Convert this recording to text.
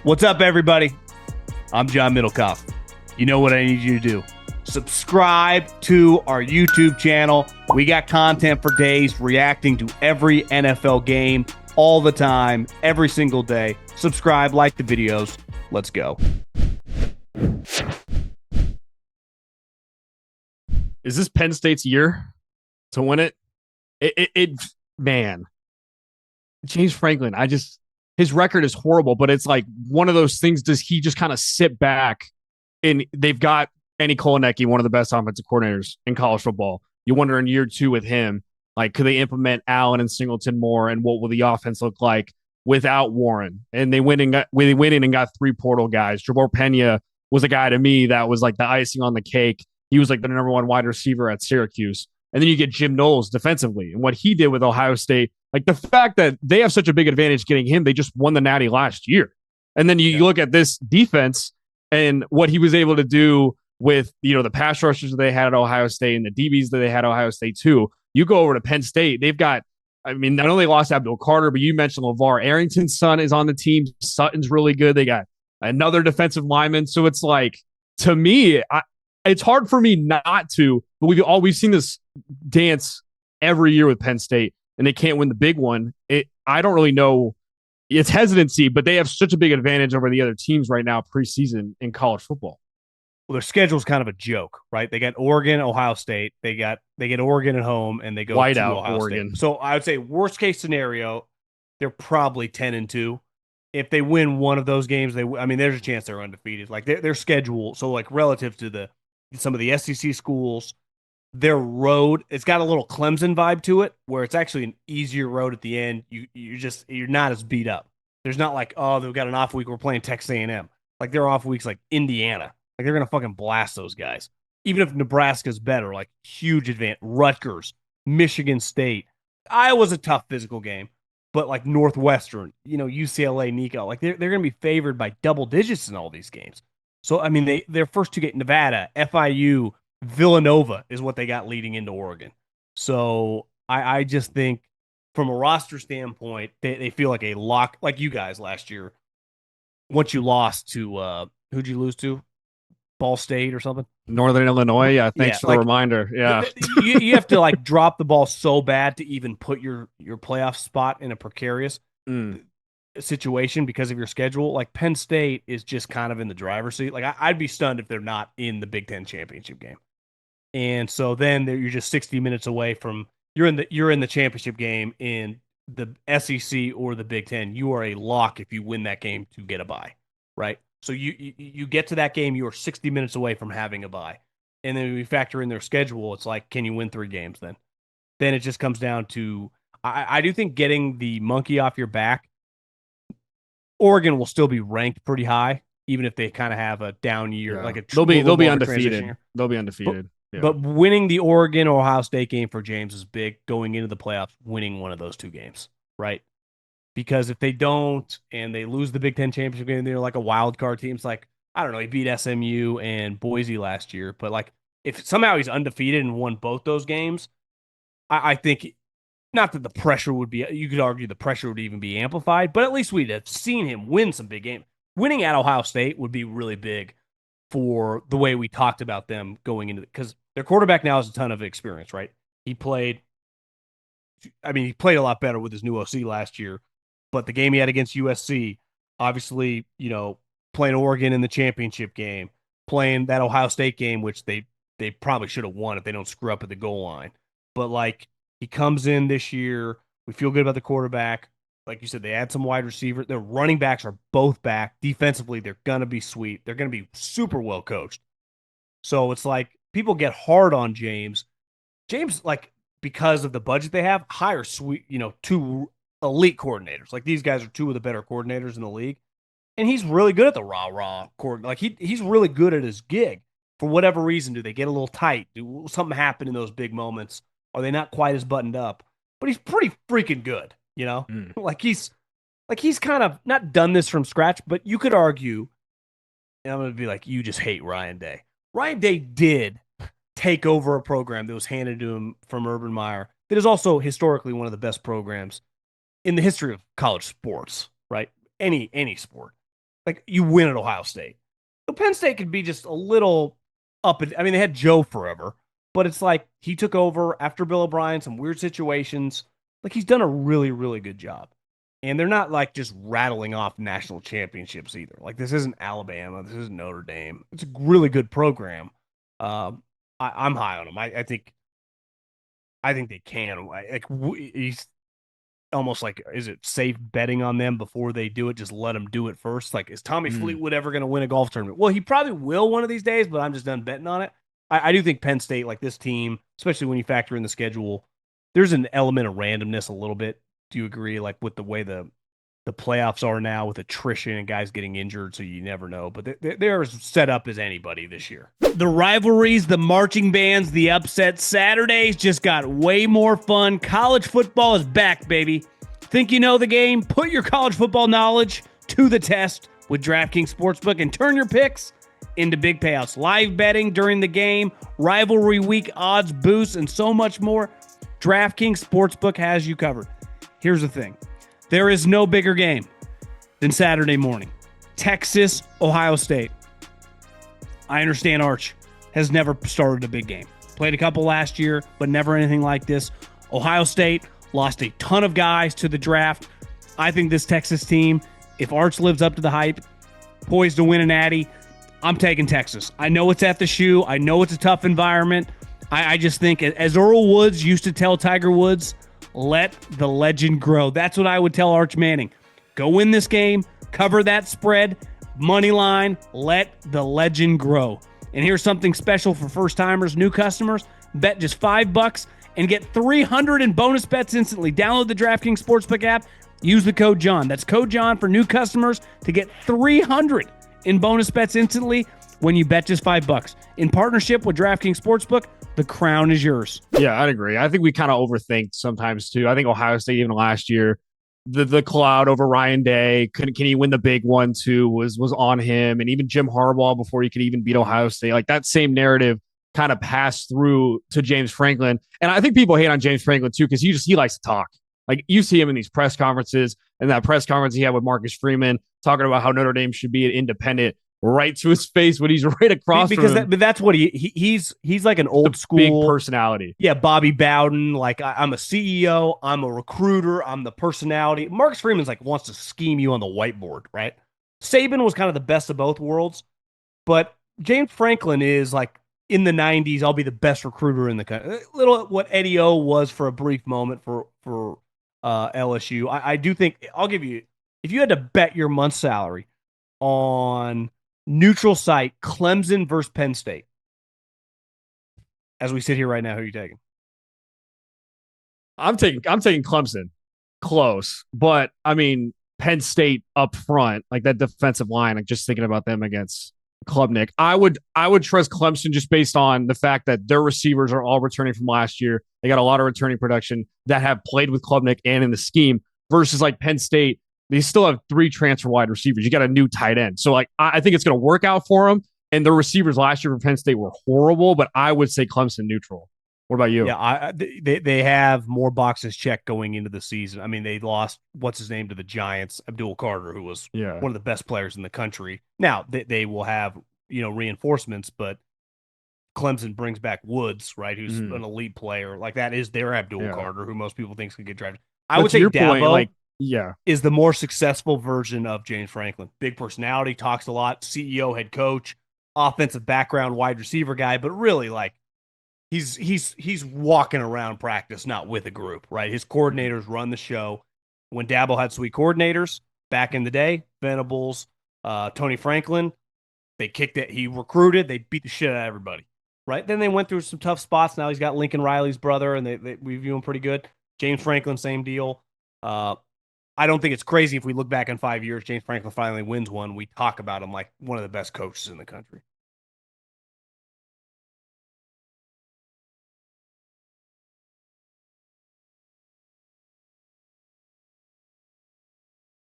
What's up, everybody? I'm John Middlekauff. You know what I need you to do. Subscribe to our YouTube channel. We got content for days reacting to every NFL game all the time, every single day. Subscribe, like the videos. Let's go. Is this Penn State's year to win it? Man, James Franklin, his record is horrible, but it's like one of those things. Does he just kind of sit back and they've got Andy Kolenecki, one of the best offensive coordinators in college football. You wonder in year two with him, like, could they implement Allen and Singleton more, and what will the offense look like without Warren? And they went in and got three portal guys. Jabor Pena was a guy to me that was like the icing on the cake. He was like the number one wide receiver at Syracuse. And then you get Jim Knowles defensively. And what he did with Ohio State, like the fact that they have such a big advantage getting him, they just won the Natty last year. And then you look at this defense and what he was able to do with, the pass rushers that they had at Ohio State and the DBs that they had at Ohio State too. You go over to Penn State, they've got, I know they lost Abdul Carter, but you mentioned LeVar Arrington's son is on the team. Sutton's really good. They got another defensive lineman. So it's like, to me, it's hard for me not to, but we've seen this dance every year with Penn State, and they can't win the big one. I don't really know. It's hesitancy, but they have such a big advantage over the other teams right now preseason in college football. Well, their schedule's kind of a joke, right? They got Oregon, Ohio State. They get Oregon at home, and they go to Ohio Oregon. State. So I would say worst case scenario, they're probably 10-2. If they win one of those games, there's a chance they're undefeated. Like their schedule, so like relative to some of the SEC schools, their road, it's got a little Clemson vibe to it, where it's actually an easier road at the end. You're not as beat up. There's not like, oh, they've got an off week, we're playing Texas A&M. Like their off weeks like Indiana. Like they're gonna fucking blast those guys. Even if Nebraska's better, like huge advantage. Rutgers, Michigan State. Iowa's a tough physical game, but like Northwestern, UCLA, Nico, like they're gonna be favored by double digits in all these games. So their first two games, Nevada, FIU, Villanova is what they got leading into Oregon. So I just think from a roster standpoint, they feel like a lock, like you guys last year. Once you lost to who'd you lose to? Ball State or something? Northern Illinois. Yeah, thanks for the reminder. Yeah. You have to like drop the ball so bad to even put your playoff spot in a precarious situation because of your schedule. Like Penn State is just kind of in the driver's seat. Like I'd be stunned if they're not in the Big Ten championship game. And so then you're just 60 minutes away from you're in the championship game in the SEC or the Big Ten. You are a lock if you win that game to get a bye, right? So you get to that game, you are 60 minutes away from having a bye. And then we factor in their schedule, it's like, can you win 3 games then? Then it just comes down to, I do think getting the monkey off your back, Oregon will still be ranked pretty high, even if they kind of have a down year. Yeah. Like they'll be undefeated. They'll be undefeated. But winning the Oregon or Ohio State game for James is big going into the playoffs, winning one of those 2 games, right? Because if they don't and they lose the Big Ten championship game, they're like a wild card team. It's like, I don't know, he beat SMU and Boise last year. But like, if somehow he's undefeated and won both those games, I think, not that the pressure would be, you could argue the pressure would even be amplified, but at least we'd have seen him win some big games. Winning at Ohio State would be really big for the way we talked about them going into it. Because their quarterback now has a ton of experience, right? He played a lot better with his new OC last year. But the game he had against USC, obviously, playing Oregon in the championship game, playing that Ohio State game, which they probably should have won if they don't screw up at the goal line. But like, he comes in this year, we feel good about the quarterback. Like you said, they add some wide receivers. Their running backs are both back. Defensively, they're gonna be sweet. They're gonna be super well coached. So it's like people get hard on James. James, like, because of the budget they have, hire 2 elite coordinators. Like, these guys are 2 of the better coordinators in the league. And he's really good at the rah-rah coordinate. Like, he's really good at his gig. For whatever reason, do they get a little tight? Do something happen in those big moments? Are they not quite as buttoned up? But he's pretty freaking good, Like, he's kind of not done this from scratch, but you could argue, and I'm going to be like, you just hate Ryan Day. Ryan Day did take over a program that was handed to him from Urban Meyer that is also historically one of the best programs in the history of college sports, right? Any sport. Like you win at Ohio State. So Penn State could be just a little up. I mean, they had Joe forever, but it's like he took over after Bill O'Brien, some weird situations. Like he's done a really, really good job. And they're not like just rattling off national championships either. Like this isn't Alabama, this isn't Notre Dame. It's a really good program. I'm high on them. I think they can. Like he's almost like, is it safe betting on them before they do it? Just let them do it first. Like, is Tommy Fleetwood ever going to win a golf tournament? Well, he probably will one of these days, but I'm just done betting on it. I do think Penn State, like this team, especially when you factor in the schedule, there's an element of randomness a little bit. Do you agree? Like with the way the playoffs are now with attrition and guys getting injured, so you never know. But they're as set up as anybody this year. The rivalries, the marching bands, the upsets, Saturdays just got way more fun. College football is back, baby. Think you know the game? Put your college football knowledge to the test with DraftKings Sportsbook and turn your picks into big payouts. Live betting during the game, rivalry week odds boosts, and so much more. DraftKings Sportsbook has you covered. Here's the thing. There is no bigger game than Saturday morning. Texas, Ohio State. I understand Arch has never started a big game. Played a couple last year, but never anything like this. Ohio State lost a ton of guys to the draft. I think this Texas team, if Arch lives up to the hype, poised to win an Natty, I'm taking Texas. I know it's at the shoe. I know it's a tough environment. I just think, as Earl Woods used to tell Tiger Woods, let the legend grow. That's what I would tell Arch Manning. Go win this game, cover that spread, money line, let the legend grow. And here's something special for first-timers, new customers. Bet just $5 and get 300 in bonus bets instantly. Download the DraftKings Sportsbook app. Use the code John. That's code John for new customers to get 300 in bonus bets instantly when you bet just $5. In partnership with DraftKings Sportsbook, the crown is yours. Yeah, I'd agree. I think we kind of overthink sometimes too. I think Ohio State, even last year, the cloud over Ryan Day, can he win the big one too, was on him. And even Jim Harbaugh, before he could even beat Ohio State, like that same narrative kind of passed through to James Franklin. And I think people hate on James Franklin too, because he likes to talk. Like you see him in these press conferences, and that press conference he had with Marcus Freeman talking about how Notre Dame should be an independent, right to his face when he's right across because from him. But that's what he's like an old school big personality. Yeah, Bobby Bowden. Like I'm a CEO, I'm a recruiter, I'm the personality. Marcus Freeman's like wants to scheme you on the whiteboard, right? Saban was kind of the best of both worlds, but James Franklin is like in the 90s. I'll be the best recruiter in the country. Little what Eddie O was for a brief moment for LSU. I do think I'll give you, if you had to bet your month's salary on neutral site Clemson versus Penn State, as we sit here right now, who are you taking? I'm taking Clemson. Close, but I mean Penn State up front, like that defensive line. Like just thinking about them against Klubnik, I would trust Clemson just based on the fact that their receivers are all returning from last year. They got a lot of returning production that have played with Klubnik and in the scheme. Versus like Penn State, they still have 3 transfer wide receivers. You got a new tight end, so like I think it's going to work out for them. And the receivers last year for Penn State were horrible, but I would say Clemson neutral. What about you? Yeah, they have more boxes checked going into the season. I mean, they lost what's his name to the Giants, Abdul Carter, who was one of the best players in the country. Now they will have reinforcements, but Clemson brings back Woods, right? Who's an elite player. Like that is their Abdul Carter, who most people think can get drafted. I would say Dabo is the more successful version of James Franklin. Big personality, talks a lot, CEO, head coach, offensive background, wide receiver guy, but really like he's walking around practice, not with a group, right? His coordinators run the show. When Dabo had sweet coordinators back in the day, Venables, Tony Franklin, they kicked it. He recruited. They beat the shit out of everybody, right? Then they went through some tough spots. Now he's got Lincoln Riley's brother, and we view him pretty good. James Franklin, same deal. I don't think it's crazy if we look back in 5 years, James Franklin finally wins one. We talk about him like one of the best coaches in the country.